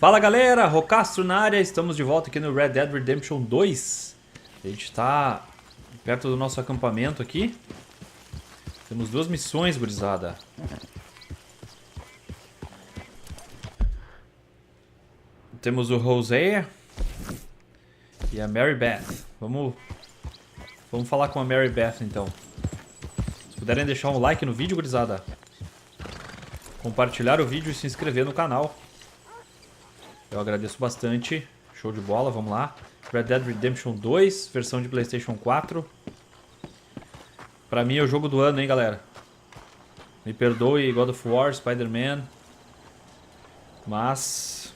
Fala galera, ROCastro na área, estamos de volta aqui no Red Dead Redemption 2. A gente está perto do nosso acampamento aqui. Temos duas missões, gurizada. Temos o Hosea e a Mary Beth. Vamos falar com a Mary Beth então. Se puderem deixar um like no vídeo, gurizada, compartilhar o vídeo e se inscrever no canal, eu agradeço bastante. Show de bola, vamos lá. Red Dead Redemption 2, versão de PlayStation 4. Pra mim é o jogo do ano, hein, galera. Me perdoe God of War, Spider-Man, mas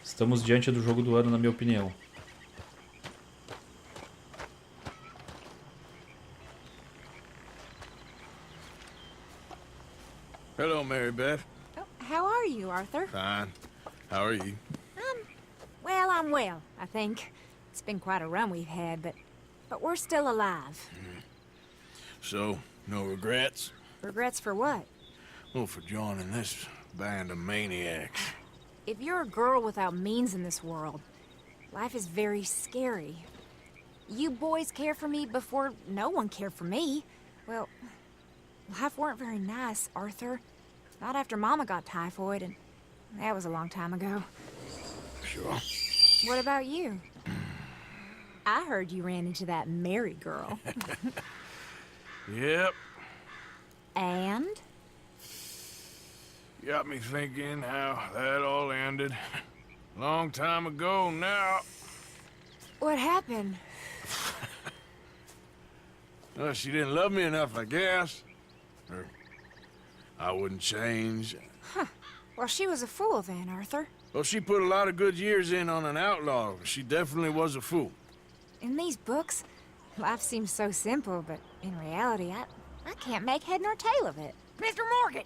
estamos diante do jogo do ano, na minha opinião. Hello, Mary Beth. Oh, how are you, Arthur? Fine. How are you? Well, I'm well, I think. It's been quite a run we've had, but we're still alive. So, no regrets? Regrets for what? Well, for joining this band of maniacs. If you're a girl without means in this world, life is very scary. You boys cared for me before no one cared for me. Well, life weren't very nice, Arthur. Not after Mama got typhoid, and that was a long time ago. Sure. What about you? I heard you ran into that Mary girl. Yep. And? Got me thinking how that all ended. Long time ago now. What happened? Well, she didn't love me enough, I guess. Or I wouldn't change. Huh. Well, she was a fool then, Arthur. Well, she put a lot of good years in on an outlaw. She definitely was a fool. In these books, life seems so simple, but in reality, I can't make head nor tail of it. Mr. Morgan!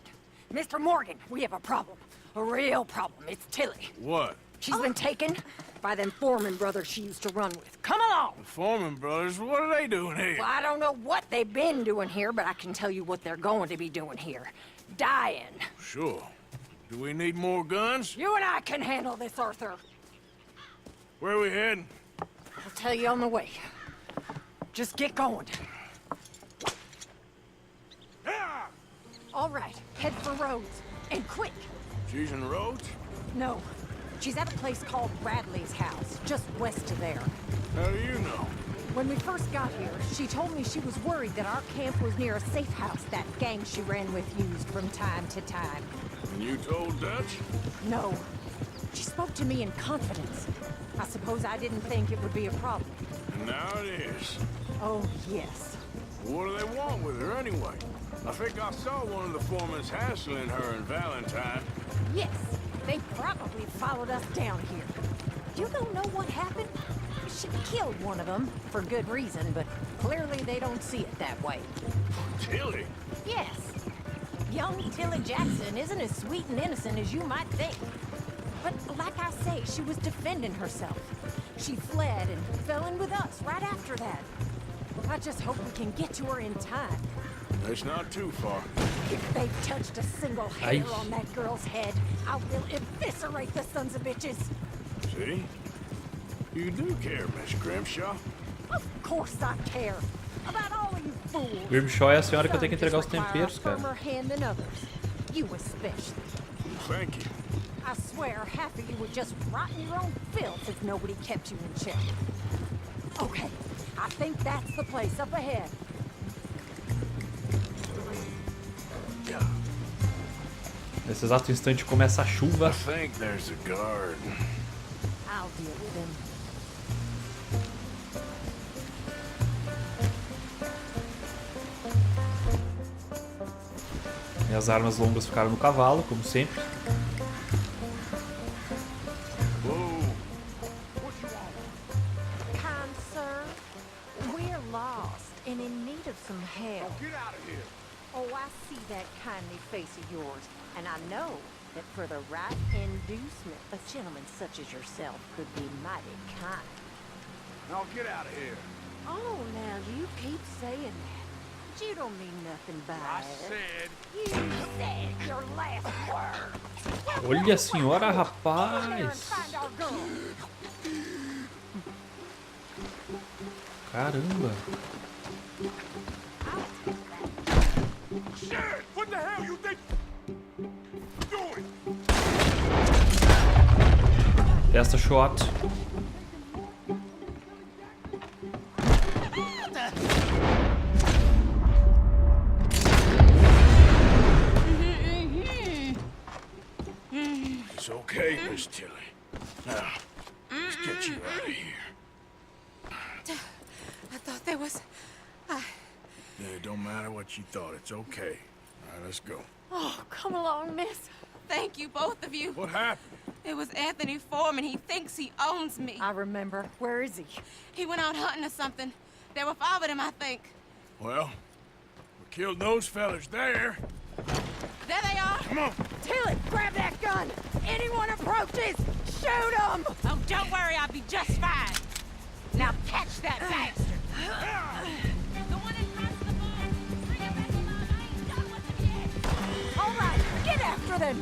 Mr. Morgan, we have a problem. A real problem. It's Tilly. What? She's been taken by them Foreman brothers she used to run with. Come along! The Foreman brothers, what are they doing here? Well, I don't know what they've been doing here, but I can tell you what they're going to be doing here. Dying. Sure. Do we need more guns? You and I can handle this, Arthur. Where are we heading? I'll tell you on the way. Just get going. All right, head for Rhodes. And quick! She's in Rhodes? No. She's at a place called Bradley's house, just west of there. How do you know? When we first got here, she told me she was worried that our camp was near a safe house that gang she ran with used from time to time. And you told Dutch? No. She spoke to me in confidence. I suppose I didn't think it would be a problem. And now it is. Oh, yes. What do they want with her anyway? I think I saw one of the foremans hassling her and Valentine. Yes, they probably followed us down here. You don't know what happened? She killed one of them, for good reason, but clearly they don't see it that way. Tilly? Yes. Young Tilly Jackson isn't as sweet and innocent as you might think. But like I say, she was defending herself. She fled and fell in with us right after that. I just hope we can get to her in time. It's not too far. If they've touched a single hair on that girl's head, I will eviscerate the sons of bitches. See? You do care, Miss Grimshaw. Of course I care. About all of you fools. Grimshaw é a senhora que eu tenho que entregar os temperos, cara. Firmer hand than others. You especially. Thank you. I swear half of you would just rot in your own filth if nobody kept you in check. Okay, I think that's the place up ahead. Nesse exato instante começa a chuva. I think there's a guard. I'll deal with him. Minhas armas longas ficaram no cavalo, como sempre. Kind sir, we're lost and in need of some help. Get out of here. Oh, I see that kindly face of yours, and I know that for the right inducement, a gentleman such as yourself could be mighty kind. Now get out of here. Oh, now you keep saying that. you don't mean nothing by I it. said, You said your last word. Olha a senhora, Go there and rapaz. find our girl. Caramba. shit! What the hell you think you're doing? Festa shot. It's okay, Miss Tilly. Now, let's get you out of here. I thought there was... Yeah, it don't matter what you thought. It's okay. All right, let's go. Oh, come along, miss. Thank you, both of you. What happened? It was Anthony Foreman. He thinks he owns me. I remember. Where is he? He went out hunting or something. There were 5 of them, I think. Well, we killed those fellas there. There they are. Come on. Tilly, grab that gun! Anyone approaches, shoot him! Oh, don't worry. I'll be just fine. Now catch that bastard! The one in front of the ball. Bring him back alive. I ain't done with him yet. All right, get after them!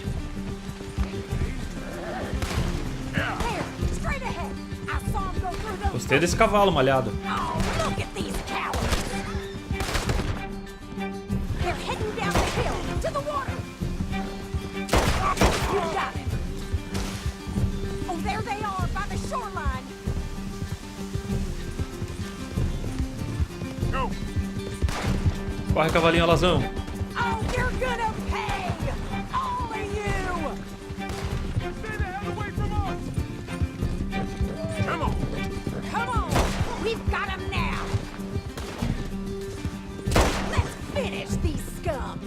There, straight ahead! I saw him go through those... Gostei desse cavalo malhado. Oh, look at these cowards! They're heading down the hill, to the water! You got it! Oh, there they are, by the shoreline! Go. Corre, cavalinho alazão. Oh, you're gonna pay! All of you! Stay the hell away from us. Come on. Come on! We've got him now! Let's finish these scum!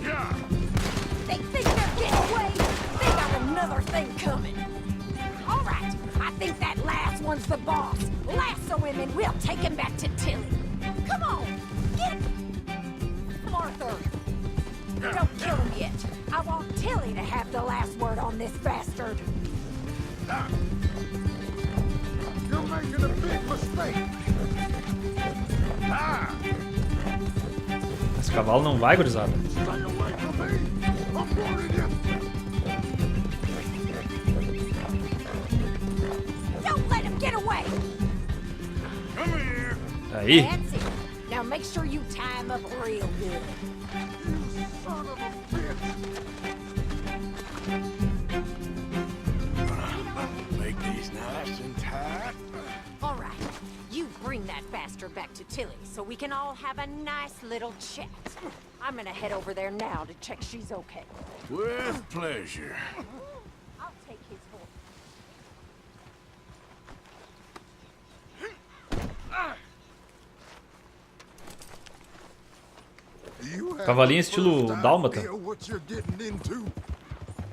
Yeah. They think they're getting away! They got another thing coming! All right, I think that last one's the boss. Lasso him and we'll take him back to Tilly. Come on, get Arthur! Don't kill him yet. I want Tilly to have the last word on this bastard. You're making a big mistake. Ah. Esse cavalo não vai, gurizada. Stay away from me. I'm warning you. Don't let him get away! Come here. Aí. That's it. Now make sure you tie him up real good. You son of a bitch. Make these nice and tight. All right, you bring that bastard back to Tilly so we can all have a nice little chat. I'm gonna head over there now to check she's okay. With pleasure. I'll take his horse. Cavalinho estilo dálmata. What you're getting into?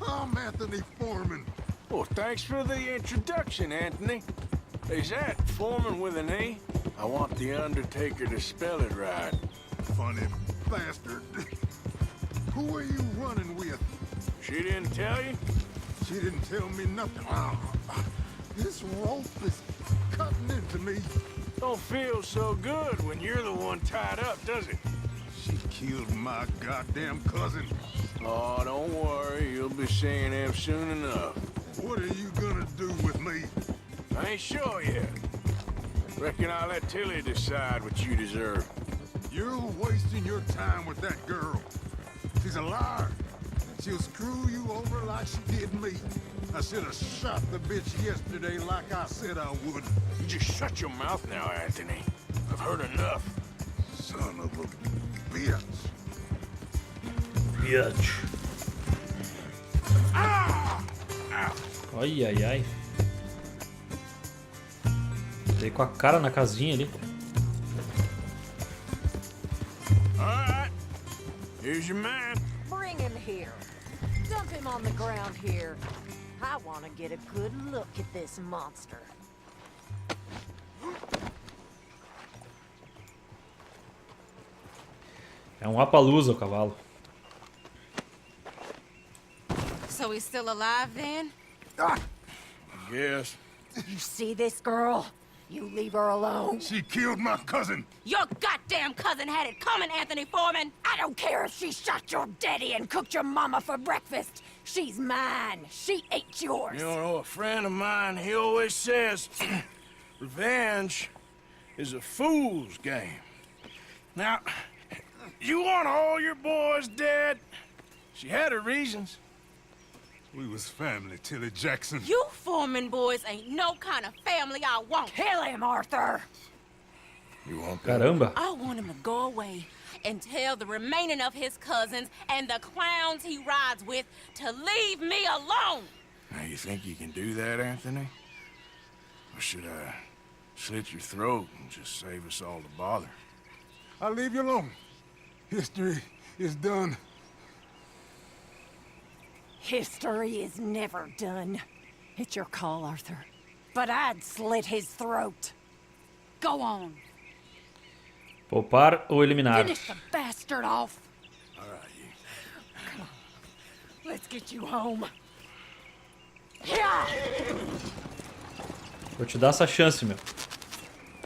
I'm Anthony Foreman. Well, thanks for the introduction, Anthony. Is that Foreman with an E? I want the Undertaker to spell it right. Funny bastard. Who are you running with? She didn't tell you? She didn't tell me nothing. Ah, this rope is cutting into me. Don't feel so good when you're the one tied up, does it? She killed my goddamn cousin. Oh, don't worry. You'll be seeing him soon enough. What are you gonna do with me? I ain't sure yet. Reckon I'll let Tilly decide what you deserve. You're wasting your time with that girl. She's a liar. She'll screw you over like she did me. I should have shot the bitch yesterday like I said I would. You just shut your mouth now, Anthony. I've heard enough. Son of a bitch. Bitch. Ai, ai, ai. Dei com a cara na casinha ali. All right. Here's your man. Bring him here. Dump him on the ground here. I want to get a good look at this monster. É um Appaloosa o cavalo. So he's still alive then? I guess. You see this girl? You leave her alone. She killed my cousin. Your goddamn cousin had it coming, Anthony Foreman. I don't care if she shot your daddy and cooked your mama for breakfast. She's mine. She ate yours. You know, a friend of mine, he always says, revenge is a fool's game. Now, you want all your boys dead? She had her reasons. We was family, Tilly Jackson. You Foreman boys ain't no kind of family I want. Kill him, Arthur. You want that? Caramba. I want him to go away and tell the remaining of his cousins and the clowns he rides with to leave me alone. Now, you think you can do that, Anthony? Or should I slit your throat and just save us all the bother? I'll leave you alone. History is done. History is never done. It's your call, Arthur. But I'd slit his throat. Go on. Poupar ou eliminar? Finish the bastard off. All right, you. Come on. Let's get you home. Yeah. Vou te dar essa chance, meu.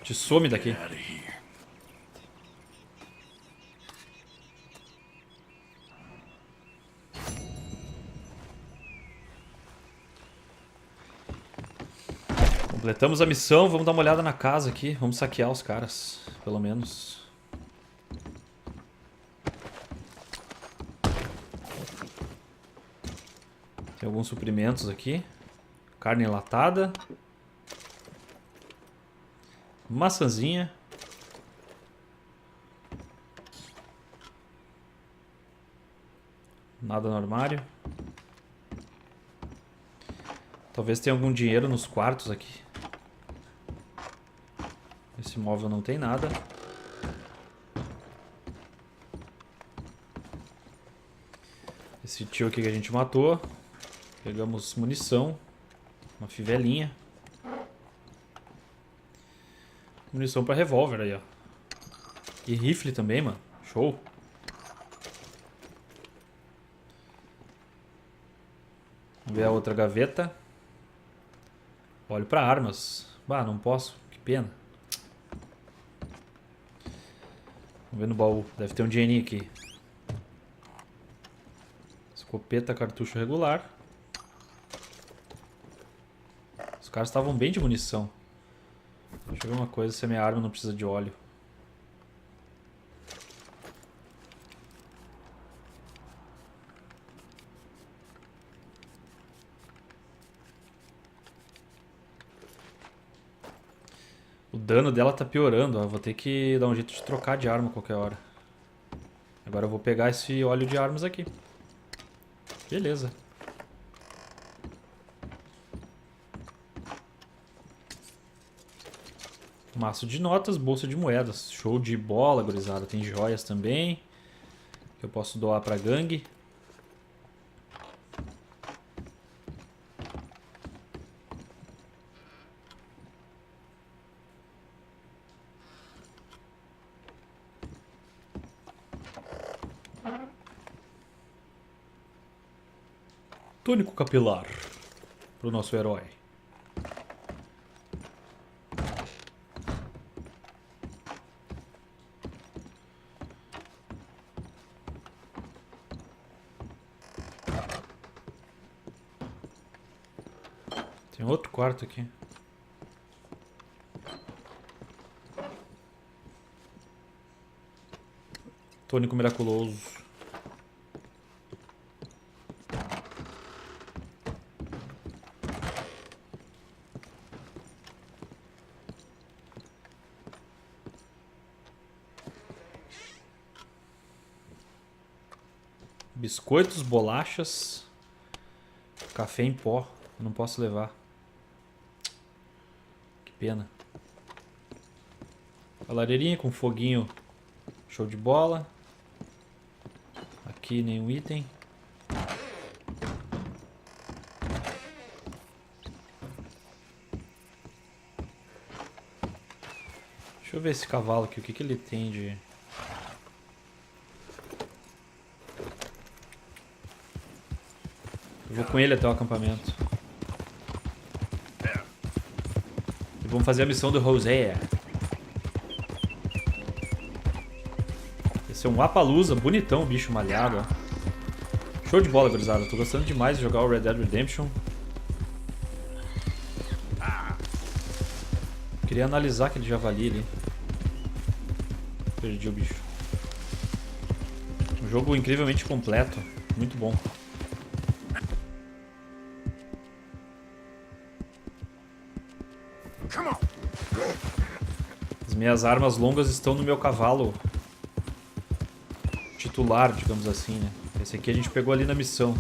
Te some daqui. Get out of here. Completamos a missão, vamos dar uma olhada na casa aqui. Vamos saquear os caras, pelo menos. Tem alguns suprimentos aqui. Carne enlatada. Maçãzinha. Nada no armário. Talvez tenha algum dinheiro nos quartos aqui. Esse móvel não tem nada. Esse tio aqui que a gente matou. Pegamos munição. Uma fivelinha. Munição pra revólver aí, ó. E rifle também, mano. Show. Vamos ver a outra gaveta. Olho pra armas. Bah, não posso. Que pena. Vamos ver no baú. Deve ter um dinheirinho aqui. Escopeta, cartucho regular. Os caras estavam bem de munição. Deixa eu ver uma coisa, se a minha arma não precisa de óleo. O dano dela tá piorando, ó. Vou ter que dar um jeito de trocar de arma a qualquer hora. Agora eu vou pegar esse óleo de armas aqui. Beleza. Maço de notas, bolsa de moedas. Show de bola, gurizada. Tem joias também, que eu posso doar pra gangue. Tônico capilar pro nosso herói. Tem outro quarto aqui. Tônico miraculoso. Biscoitos, bolachas, café em pó. Eu não posso levar. Que pena. A lareirinha com foguinho. Show de bola. Aqui nenhum item. Deixa eu ver esse cavalo aqui. O que que ele tem de... Eu vou com ele até o acampamento. Eu Vamos fazer a missão do Rosé. Esse é um Appaloosa, bonitão o bicho malhado, ó. Show de bola, gurizada. Tô gostando demais de jogar o Red Dead Redemption. Queria analisar aquele javali ali. Perdi o bicho. Um jogo incrivelmente completo. Muito bom. As minhas armas longas estão no meu cavalo titular, digamos assim, né? Esse aqui a gente pegou ali na missão.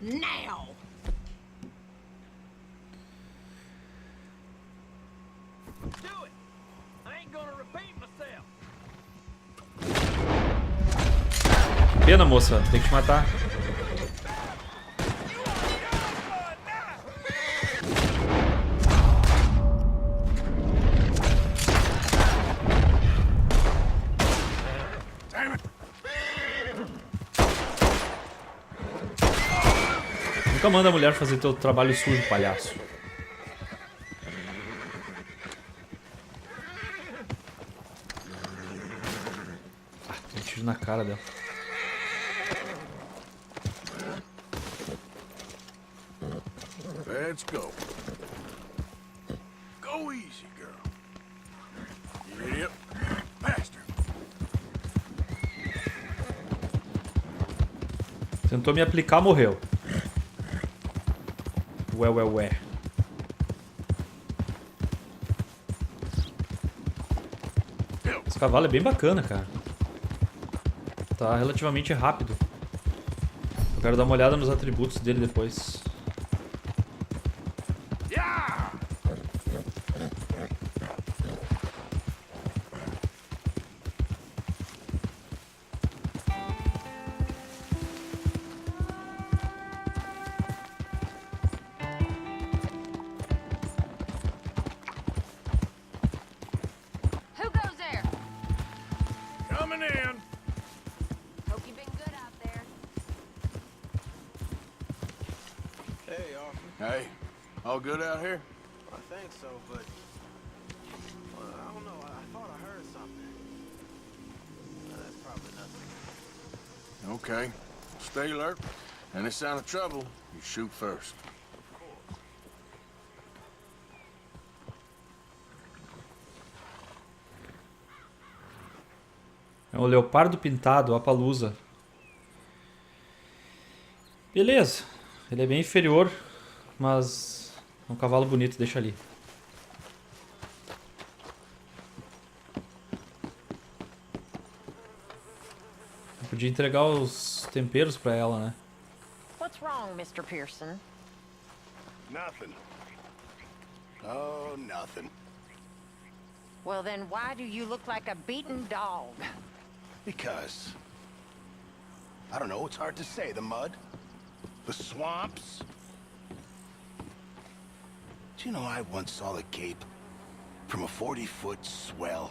Now! Do it! I ain't gonna repeat myself. Pena, moça. Tem que te matar. Nunca manda a mulher fazer teu trabalho sujo, palhaço. Ah, tem um tiro na cara dela. Let's go. Go easy, girl. Yep. Faster. Tentou me aplicar, morreu. Ué. Esse cavalo é bem bacana, cara. Tá relativamente rápido. Eu quero dar uma olhada nos atributos dele depois. Who goes there? Coming in. Hope you've been good out there. Hey, Arthur. Hey, all good out here? I think so, but well, I don't know. I thought I heard something. That's probably nothing. Okay. Stay alert. Any sign of trouble, you shoot first. É o leopardo pintado, o Appaloosa. Beleza. Ele é bem inferior, mas é um cavalo bonito, deixa ali. Eu podia entregar os temperos pra ela, né? What's wrong, Mr. Pearson? Nothing. Oh, nothing. Well, then why do you look like a beaten dog? Because, I don't know, it's hard to say. The mud, the swamps. Do you know I once saw the Cape from a 40-foot swell?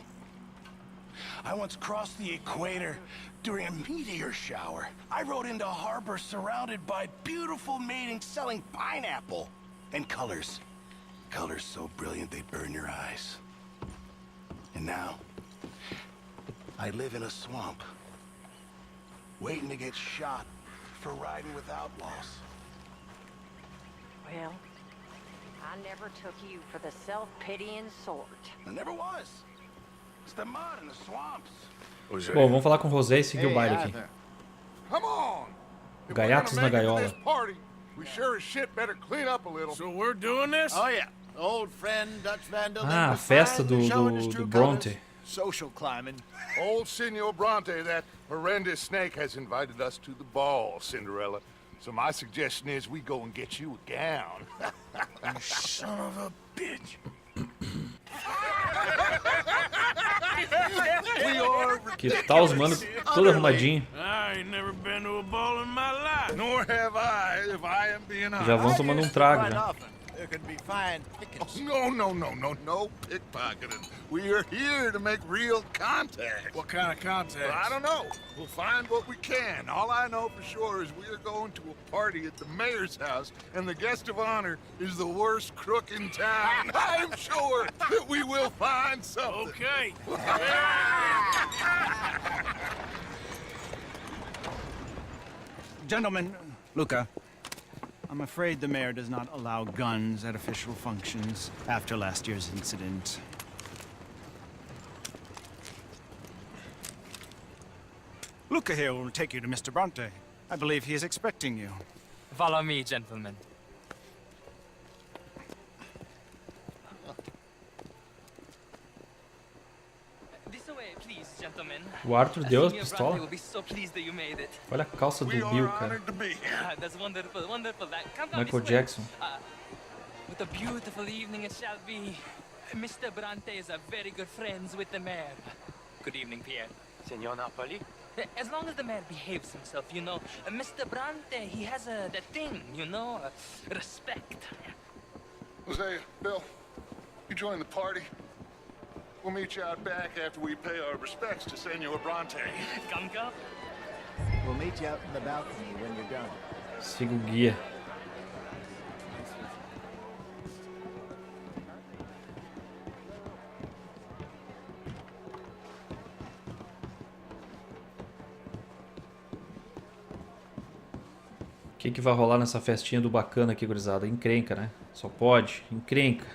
I once crossed the equator during a meteor shower. I rode into a harbor surrounded by beautiful maidens selling pineapple. And colors. Colors so brilliant they burn your eyes. And now, I live in a swamp, waiting to get shot for riding with outlaws. Well, I never took you for the self-pitying sort. I never was. It's the mud and the swamps. Bom, vamos falar com o Rosé e seguir o baile aqui. Come on. If we're Gaiatos gonna na make it to gaiola. this party, we sure as shit better clean up a little. So we're doing this? Oh yeah, old friend Dutch Vandal. Ah, a festa do Bronte. Social climbing. Old Senor Bronte, that horrendous snake, has invited us to the ball, Cinderella. So my suggestion is we go and get you a gown. You son of a bitch. Que tal os mano todo arrumadinho. I ain't never been to a ball in my life. Nor have I, if I am being honest. Já vão tomando um trago, Quite já. often. there could be fine pickings. No pickpocketing. We are here to make real contact. What kind of contact? Well, I don't know. We'll find what we can. All I know for sure is we are going to a party at the mayor's house, and the guest of honor is the worst crook in town. I'm sure that we will find something. Okay. Gentlemen, Luca, I'm afraid the mayor does not allow guns at official functions after last year's incident. Luca here will take you to Mr. Bronte. I believe he is expecting you. Follow me, gentlemen. This way, please, gentlemen. O Arthur deu a Senior pistola. Bronte will be so pleased that you made it. Olha a calça do We Bill, are cara. honored to be here. Ah, that's wonderful, wonderful. Come down Michael this way. Jackson. What a beautiful evening it shall be. Mr. Bronte is a very good friends with the mayor. Good evening, Pierre. Senor Napoli? As long as the mayor behaves himself, you know. Mr. Bronte, he has that thing, you know, respect. Hosea, Bill, you join the party. We'll meet you out back after we pay our respects to Senor Bronte. Come. We'll meet you out in the balcony when you're done. Siga o guia. O que vai rolar nessa festinha do bacana aqui, gurizada? Encrenca, né? Só pode. Encrenca.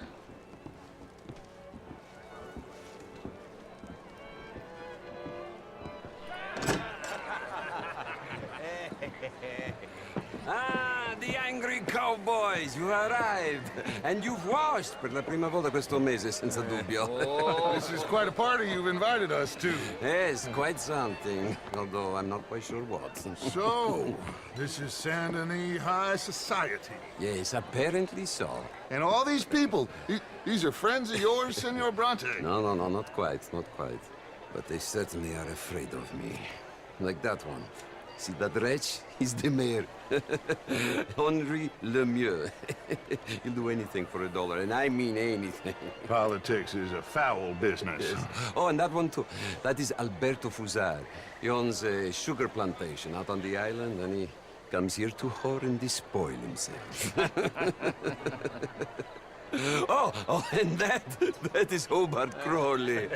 Ah, the angry cowboys, you arrived. And you've washed per la prima volta questo mese, senza dubbio. This is quite a party you've invited us to. Yes, quite something. Although I'm not quite sure what. So, this is Saint Denis High Society. Yes, apparently so. And all these people, these are friends of yours, Senor Bronte? No, not quite, not quite. But they certainly are afraid of me. Like that one. See that wretch? He's the mayor. Henri Lemieux. He'll do anything for $1, and I mean anything. Politics is a foul business. Yes. Oh, and that one too. That is Alberto Fusar. He owns a sugar plantation out on the island, and he comes here to whore and despoil himself. Oh, and that is Hobart Crawley,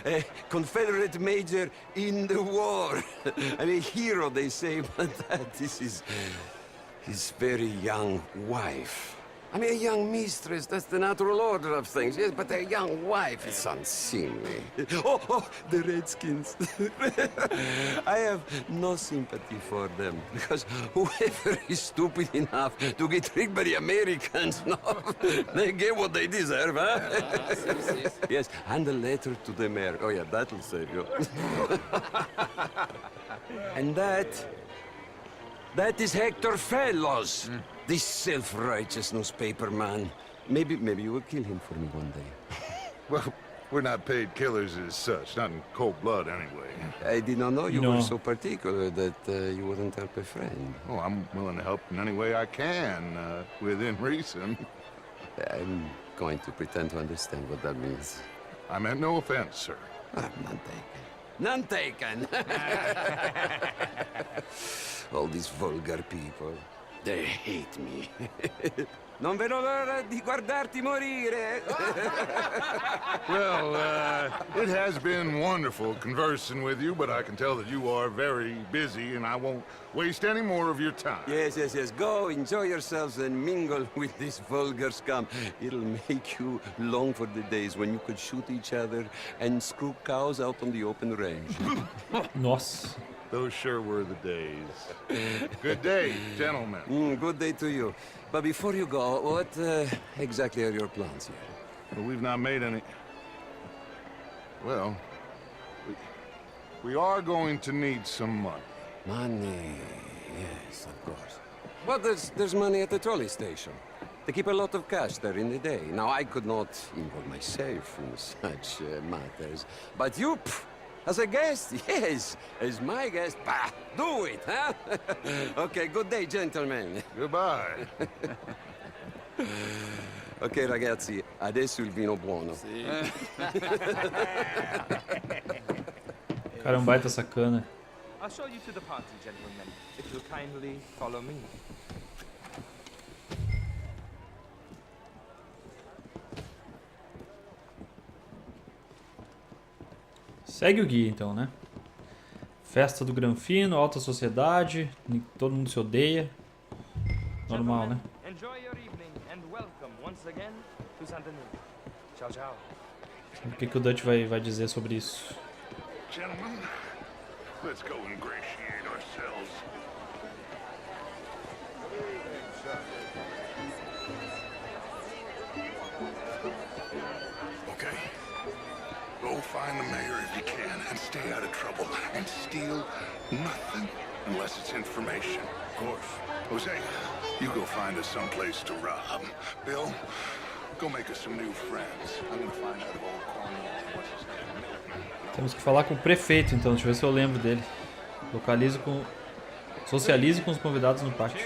a Confederate major in the war. I mean, a hero, they say, but that is his very young wife. I mean, a young mistress, that's the natural order of things, yes, but a young wife is unseemly. Oh, the Redskins. I have no sympathy for them, because whoever is stupid enough to get tricked by the Americans, no, they get what they deserve, huh? Yes, and a letter to the mayor. Oh, yeah, that'll save you. And that is Hector Fellows. This self-righteous newspaper man. Maybe you will kill him for me one day. Well, we're not paid killers as such, not in cold blood anyway. I did not know you No. were so particular that you wouldn't help a friend. Oh, I'm willing to help in any way I can, within reason. I'm going to pretend to understand what that means. I meant no offense, sir. None taken. None taken! All these vulgar people. They hate me. Non vedo l'ora di guardarti morire. Well, it has been wonderful conversing with you, but I can tell that you are very busy, and I won't waste any more of your time. Yes. Go, enjoy yourselves, and mingle with this vulgar scum. It'll make you long for the days when you could shoot each other and screw cows out on the open range. Nossa. Those sure were the days. Good day, gentlemen. Good day to you. But before you go, what exactly are your plans here? Well, we've not made any... Well, we are going to need some money. Money, yes, of course. But there's money at the trolley station. They keep a lot of cash there in the day. Now, I could not involve myself in such matters. But you, as a guest, yes, as my guest, bah, do it, huh? Okay, good day, gentlemen. Goodbye. Ok ragazzi, adesso il vino buono. Cara, é um baita sacana. I'll show you to the party, gentlemen, if you'll kindly follow me. Segue o guia então, né? Festa do Granfino, alta sociedade, todo mundo se odeia. Normal, né? Enjoy your evening and welcome once again to Santa Nina. Tchau, tchau. O que o Dutch vai dizer sobre isso? Gentlemen, let's go ingratiate ourselves. Okay? Go find the mayor if you can and stay out of trouble. And steal nothing unless it's information. Of course. Jose, you go find us someplace to rob. Bill, go make us some new friends. I'm gonna find out of old Cornwall. What's his name? Temos que falar com o prefeito então, deixa eu ver se eu lembro dele. Localize com... Socialize com os convidados no pátio.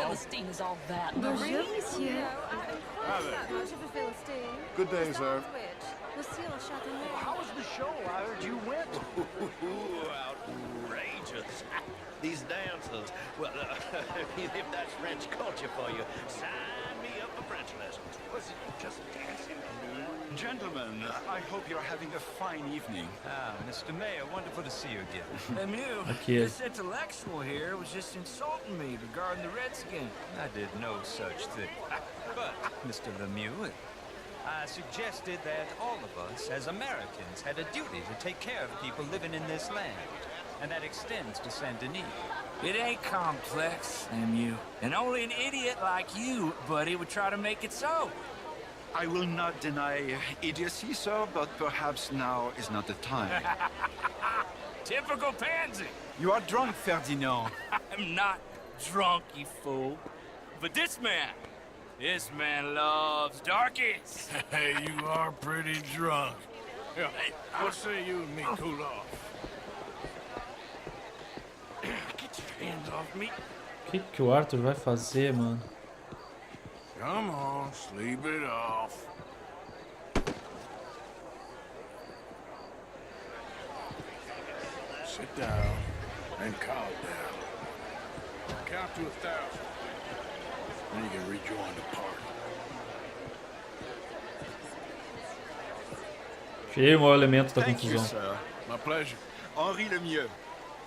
Philistine is all that. Bonjour, monsieur. Good day, sir. How was the show? I heard you went. Outrageous. These dances. Well, if that's French culture for you, sign me up for French lessons. Was it just dancing? Gentlemen, I hope you're having a fine evening. Ah, Mr. Mayor, wonderful to see you again. Lemieux, Aqui é. this intellectual here was just insulting me regarding the Redskins. I did no such thing. But, Mr. Lemieux, I suggested that all of us, as Americans, had a duty to take care of people living in this land. And that extends to Saint Denis. It ain't complex, Lemieux. And only an idiot like you, buddy, would try to make it so. I will not deny idiocy, sir, but perhaps now is not the time. Typical pansy. You are drunk, Ferdinand. I'm not drunk, you fool. But this man loves darkies. Hey, you are pretty drunk. Here, what say you and me cool off? Get your hands off me. O que o Arthur vai fazer, mano? Come on, sleep it off. Sit down and calm down. Count to 1,000. Then you can rejoin the party. Tirei o maior elemento da Thank you, confusão. sir. My pleasure. Henri Lemieux.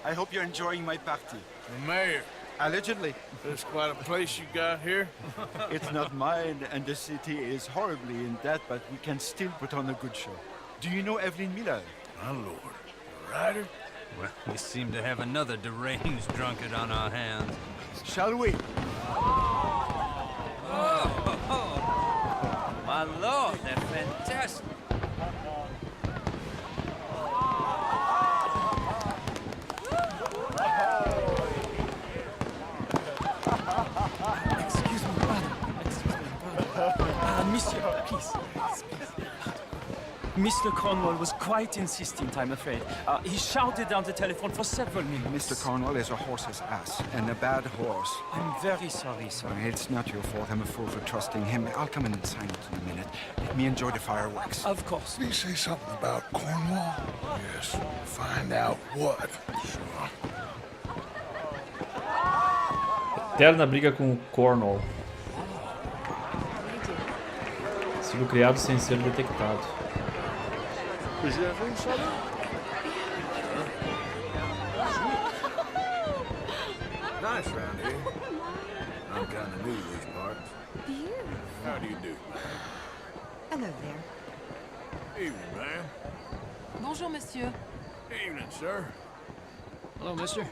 I hope you're enjoying my party. The mayor. Allegedly. There's quite a place you got here. It's not mine, and the city is horribly in debt, but we can still put on a good show. Do you know Evelyn Miller? My lord. The writer? Well, we seem to have another deranged drunkard on our hands. Shall we? My lord, they're fantastic. Excuse me, brother. Monsieur, please. Mr. Cornwall was quite insistent, I'm afraid. He shouted down the telephone for several minutes. Mr. Cornwall is a horse's ass, and a bad horse. I'm very sorry, sir. It's not your fault. I'm a fool for trusting him. I'll come in and sign it in a minute. Let me enjoy the fireworks. Of course. Did he say something about Cornwall? Yes. Find out what. Sure. Eterna briga com o Cornwall. Sigo criado sem ser detectado. Is everything shut up? Nice round here. I'm kind of new to these parts. You. How do you do? Hello there. Evening, ma'am. Bonjour, monsieur. Evening, sir. Hello, mister.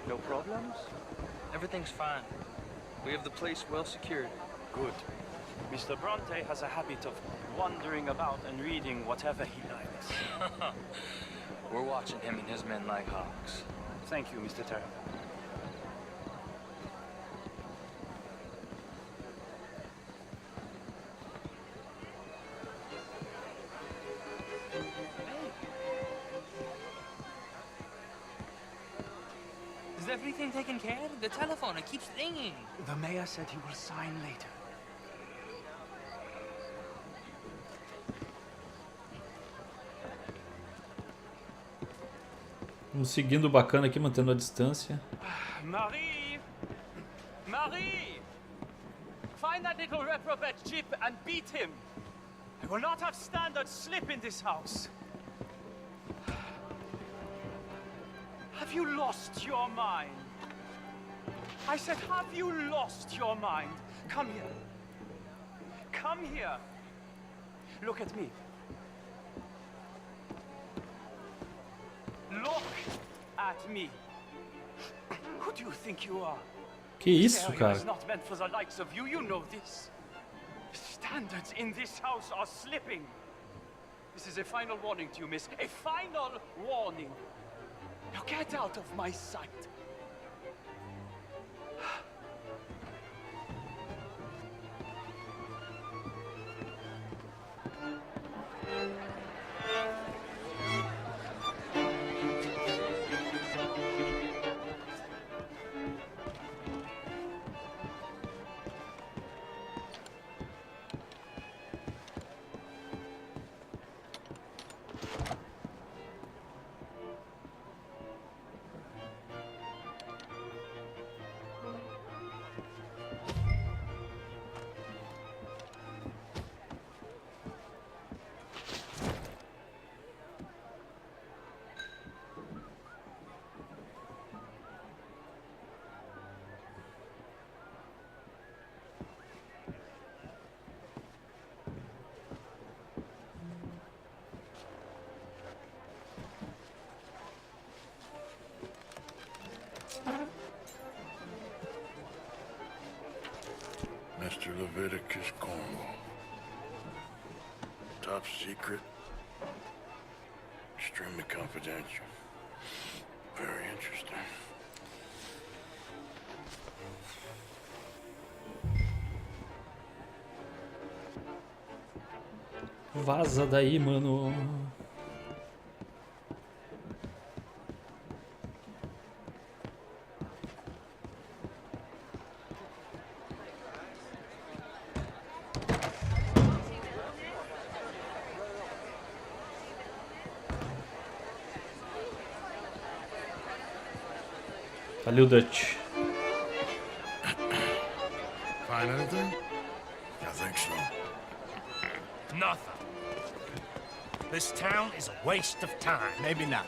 No problems? Everything's fine. We have the place well secured. Good. Mr. Bronte has a habit of wandering about and reading whatever he likes. We're watching him and his men like hawks. Thank you, Mr. Terry. Is everything taken care of? The telephone, it keeps ringing. The mayor said he will sign later. Vamos seguindo bacana aqui, mantendo a distância. Marie! Marie! Find that little reprobate Jip and beat him. I will not have standard slip in this house. Have you lost your mind? I said, have you lost your mind? Come here. Come here. Look at me. Look at me. Who do you think you are? Que isso, This area cara? is not meant for the likes of you. You know this. Standards in this house are slipping. This is a final warning to you, miss. A final warning. Now get out of my sight. Mr. Leviticus Cornwall. Top secret. Extremely confidential. Very interesting. Vaza daí, mano. Ali o Dutch. Find anything? I think so. Nothing. This town is a waste of time. Maybe not.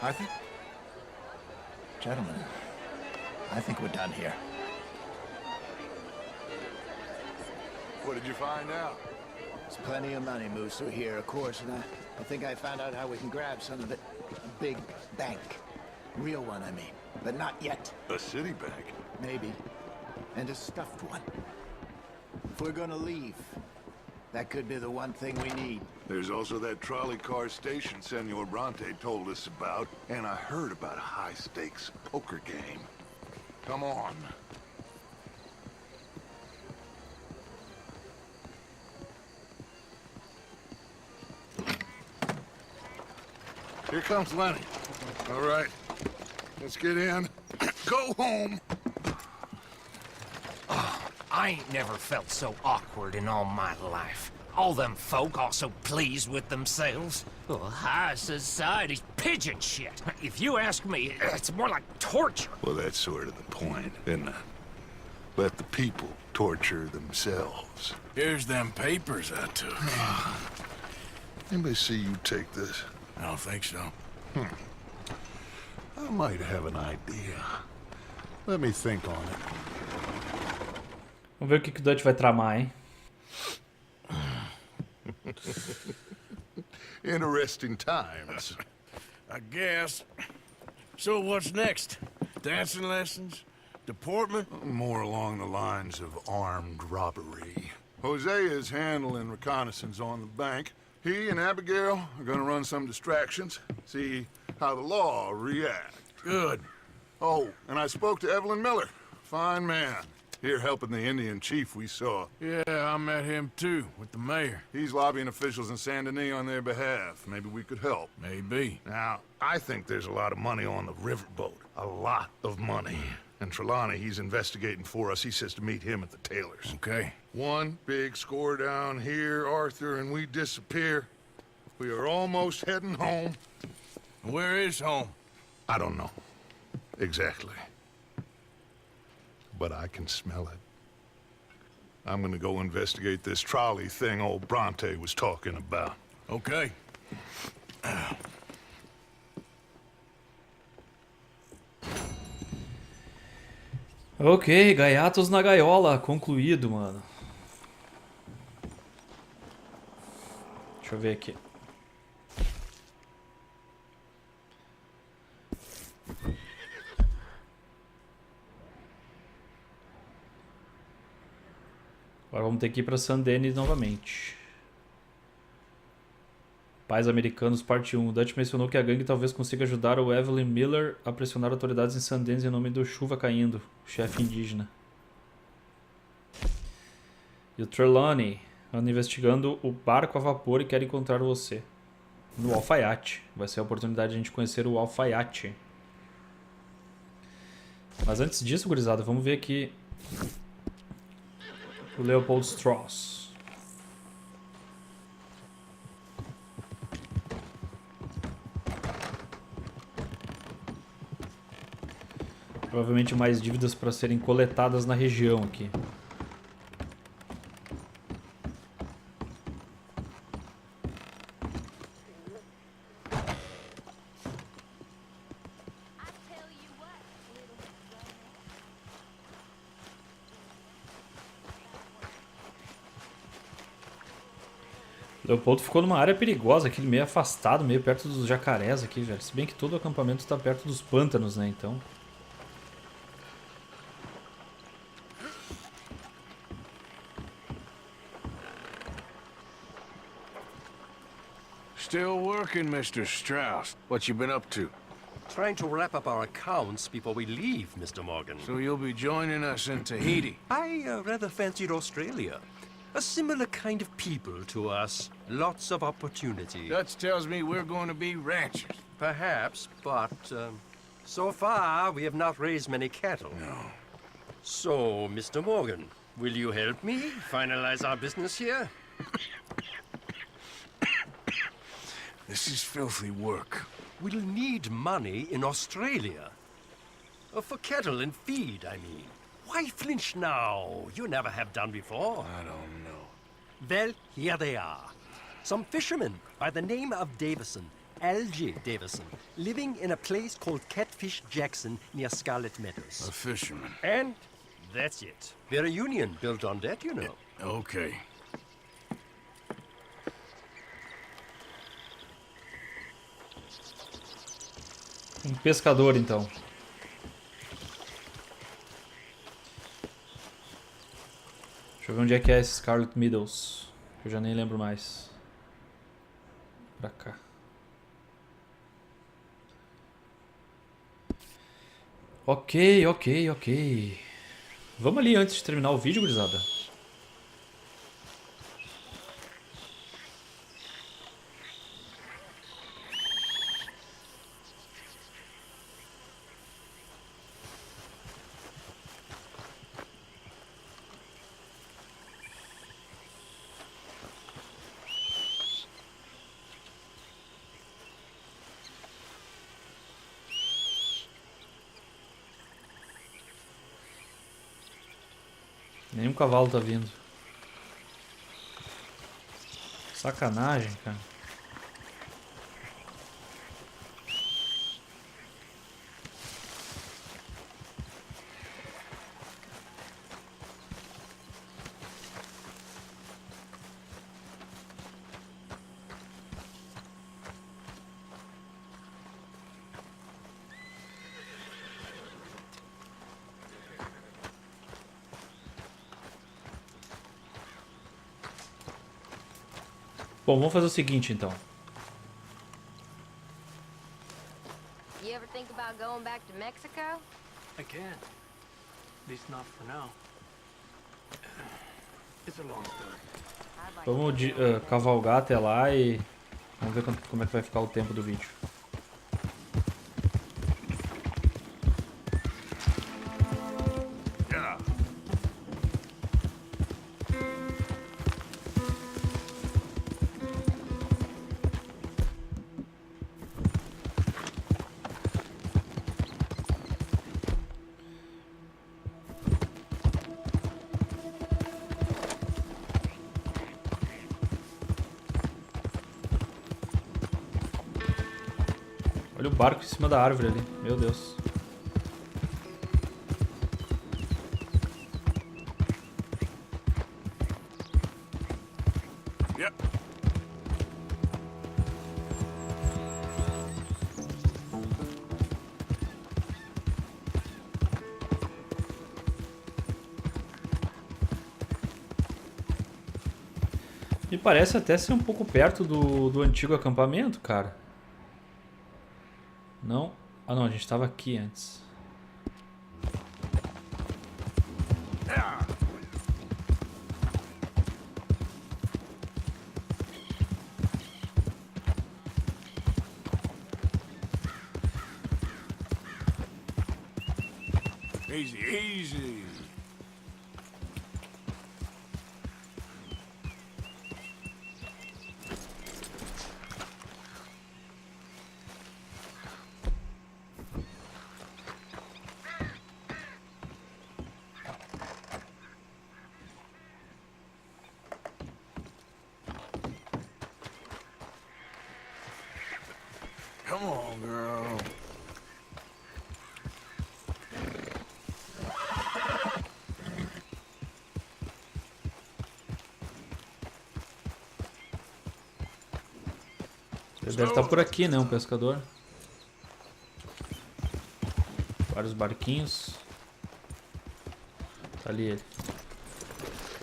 Arthur? Gentlemen, I think we're done here. What did you find out? There's plenty of money moves through here, of course, and I think I found out how we can grab some of it. A big bank. Real one, I mean. But not yet. A city bank? Maybe. And a stuffed one. If we're gonna leave, that could be the one thing we need. There's also that trolley car station Senor Bronte told us about, and I heard about a high-stakes poker game. Come on. Here comes Lenny. All right. Let's get in. Go home. I ain't never felt so awkward in all my life. All them folk all so pleased with themselves. Oh, high society's pigeon shit. If you ask me, it's more like torture. Well, that's sort of the point, isn't it? Let the people torture themselves. Here's them papers I took. Anybody see you take this? I don't think so. I might have an idea. Let me think on it. Vamos ver o que o Dutch vai tramar, hein? Interesting times. I guess. So what's next? Dancing lessons? Deportment? More along the lines of armed robbery. Jose is handling reconnaissance on the bank. He and Abigail are gonna run some distractions, see how the law reacts. Good. Oh, and I spoke to Evelyn Miller. Fine man. Here helping the Indian chief we saw. Yeah, I met him too, with the mayor. He's lobbying officials in Saint Denis on their behalf. Maybe we could help. Maybe. Now, I think there's a lot of money on the riverboat. A lot of money. And Trelawney, he's investigating for us. He says to meet him at the Taylor's. Okay. One big score down here, Arthur, and we disappear. We are almost heading home. Where is home? I don't know. Exactly. But I can smell it. I'm gonna go investigate this trolley thing old Bronte was talking about. Okay. Ok, gaiatos na gaiola, concluído, mano. Deixa eu ver aqui. Agora vamos ter que ir para San Denis novamente. Pais Americanos, parte 1. O Dutch mencionou que a gangue talvez consiga ajudar o Evelyn Miller a pressionar autoridades em San Denis em nome do Chuva Caindo, o chefe indígena. E o Trelawney anda investigando o barco a vapor e quer encontrar você. No alfaiate. Vai ser a oportunidade de a gente conhecer o alfaiate. Mas antes disso, gurizada, vamos ver aqui o Leopold Strauss. Provavelmente mais dívidas para serem coletadas na região aqui. Leopoldo ficou numa área perigosa aqui, meio afastado, meio perto dos jacarés aqui, velho. Se bem que todo o acampamento está perto dos pântanos, né, então... Still working, Mr. Strauss. What you been up to? Trying to wrap up our accounts before we leave, Mr. Morgan. So you'll be joining us in Tahiti? I rather fancied Australia. A similar kind of people to us. Lots of opportunity. Dutch tells me we're going to be ranchers. Perhaps, but so far we have not raised many cattle. No. So, Mr. Morgan, will you help me finalize our business here? This is filthy work. We'll need money in Australia. For cattle and feed, I mean. Why flinch now? You never have done before. I don't know. Well, here they are. Some fishermen by the name of Davison, Algie Davison, living in a place called Catfish Jackson near Scarlet Meadows. A fisherman. And that's it. We're a union built on that, you know. Okay. Um pescador, então. Deixa eu ver onde é que é esse Scarlet Meadows. Eu já nem lembro mais. Pra cá. Ok. Vamos ali antes de terminar o vídeo, gurizada. Nenhum cavalo tá vindo. Sacanagem, cara. Bom, vamos fazer o seguinte, então. You ever think about going back to Mexico? I can't. At least not for now. It's a long story. Vamos cavalgar até lá e vamos ver como é que vai ficar o tempo do vídeo. Olha o barco em cima da árvore ali. Meu Deus. Yep. Me parece até ser um pouco perto do antigo acampamento, cara. Não? Ah não, a gente tava aqui antes. Easy, easy. Come on, girl. Ele deve estar por aqui, né? Um pescador. Vários barquinhos. Tá ali ele.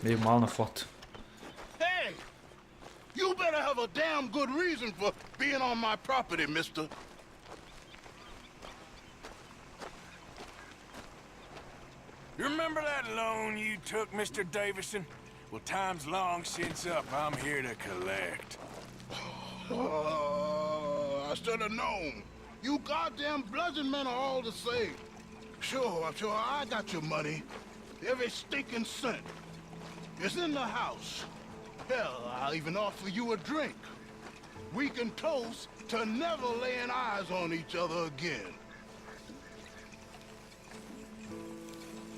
Meio mal na foto. Hey! You better have a damn good reason for being on my property, mister. You remember that loan you took, Mr. Davison? Well, time's long since up. I'm here to collect. I should have known. You goddamn bludgeon men are all the same. Sure, I got your money. Every stinking cent. It's in the house. Hell, I'll even offer you a drink. We can toast to never laying eyes on each other again.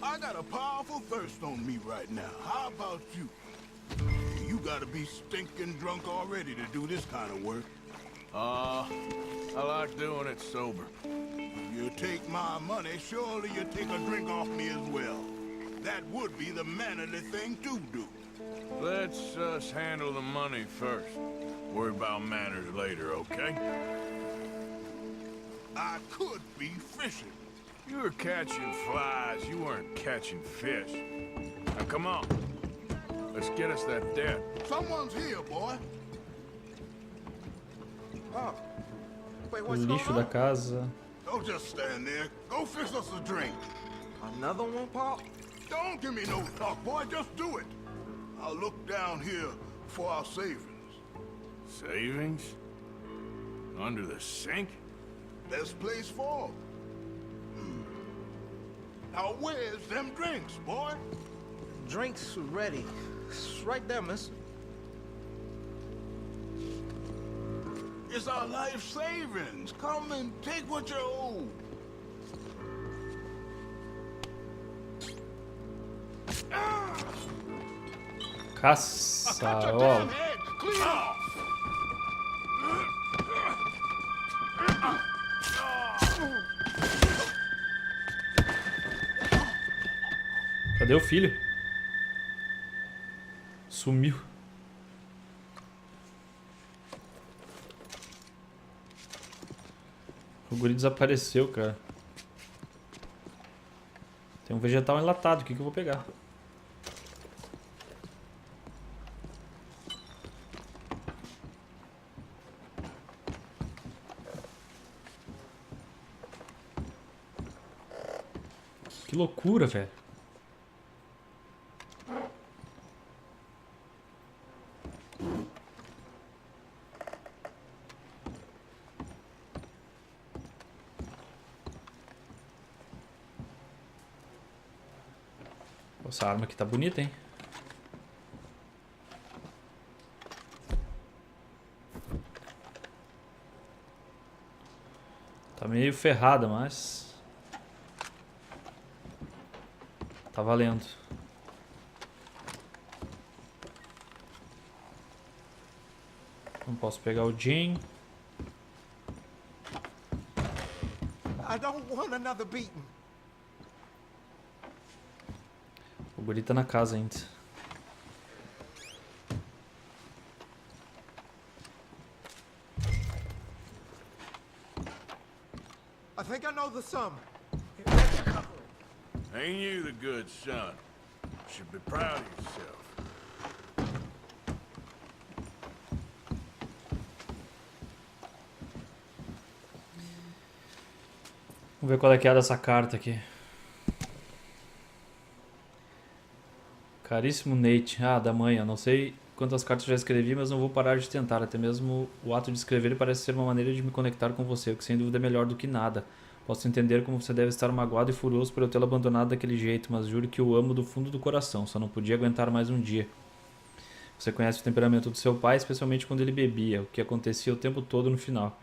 I got a powerful thirst on me right now. How about you? You gotta be stinking drunk already to do this kind of work. I like doing it sober. You take my money, surely you take a drink off me as well. That would be the mannerly thing to do. Let's us handle the money first. Worry about manners later, okay? I could be fishing. You were catching flies, you weren't catching fish. Now come on. Let's get us that debt. Someone's here, boy. Oh. Wait, O what's going lixo da on? casa. Don't just stand there. Go fix us a drink. Another one, Pop? Don't give me no talk, boy. Just do it. I'll look down here for our savings. Savings? Under the sink? Best place for 'em. Now where's them drinks, boy? Drinks ready. It's right there, miss. It's our life savings. Come and take what you owe. Caça, ó. Clean off. Cadê o filho? Sumiu. O guri desapareceu, cara. Tem um vegetal enlatado. O que eu vou pegar? Que loucura, velho. Essa arma aqui tá bonita, hein? Tá meio ferrada, mas... tá valendo. Não posso pegar o Jean. I don't want another beating. O guri tá na casa ainda. I think I know the sum. Ain't you the good son? Should be proud of yourself. Vamos ver qual é que é dessa carta aqui. Caríssimo Nate. Ah, da manhã. Não sei quantas cartas já escrevi, mas não vou parar de tentar. Até mesmo o ato de escrever parece ser uma maneira de me conectar com você, o que sem dúvida é melhor do que nada. Posso entender como você deve estar magoado e furioso por eu tê-lo abandonado daquele jeito, mas juro que o amo do fundo do coração. Só não podia aguentar mais um dia. Você conhece o temperamento do seu pai, especialmente quando ele bebia, o que acontecia o tempo todo no final.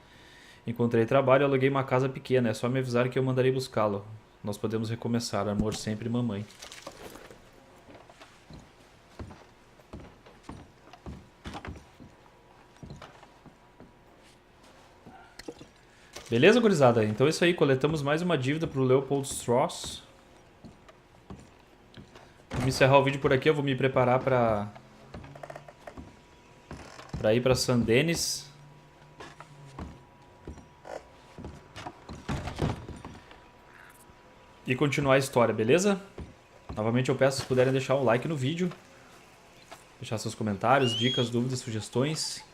Encontrei trabalho e aluguei uma casa pequena. É só me avisar que eu mandarei buscá-lo. Nós podemos recomeçar. Amor sempre, mamãe. Beleza, gurizada? Então é isso aí. Coletamos mais uma dívida pro Leopold Strauss. Vamos encerrar o vídeo por aqui. Eu vou me preparar pra ir pra San Denis. E continuar a história, beleza? Novamente eu peço se puderem deixar um like no vídeo. Deixar seus comentários, dicas, dúvidas, sugestões.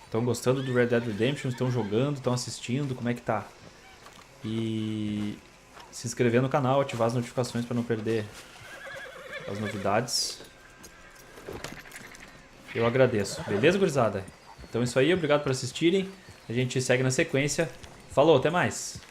Estão gostando do Red Dead Redemption? Estão jogando? Estão assistindo? Como é que tá? E se inscrever no canal, ativar as notificações para não perder as novidades. Eu agradeço. Beleza, gurizada? Então é isso aí. Obrigado por assistirem. A gente segue na sequência. Falou, até mais!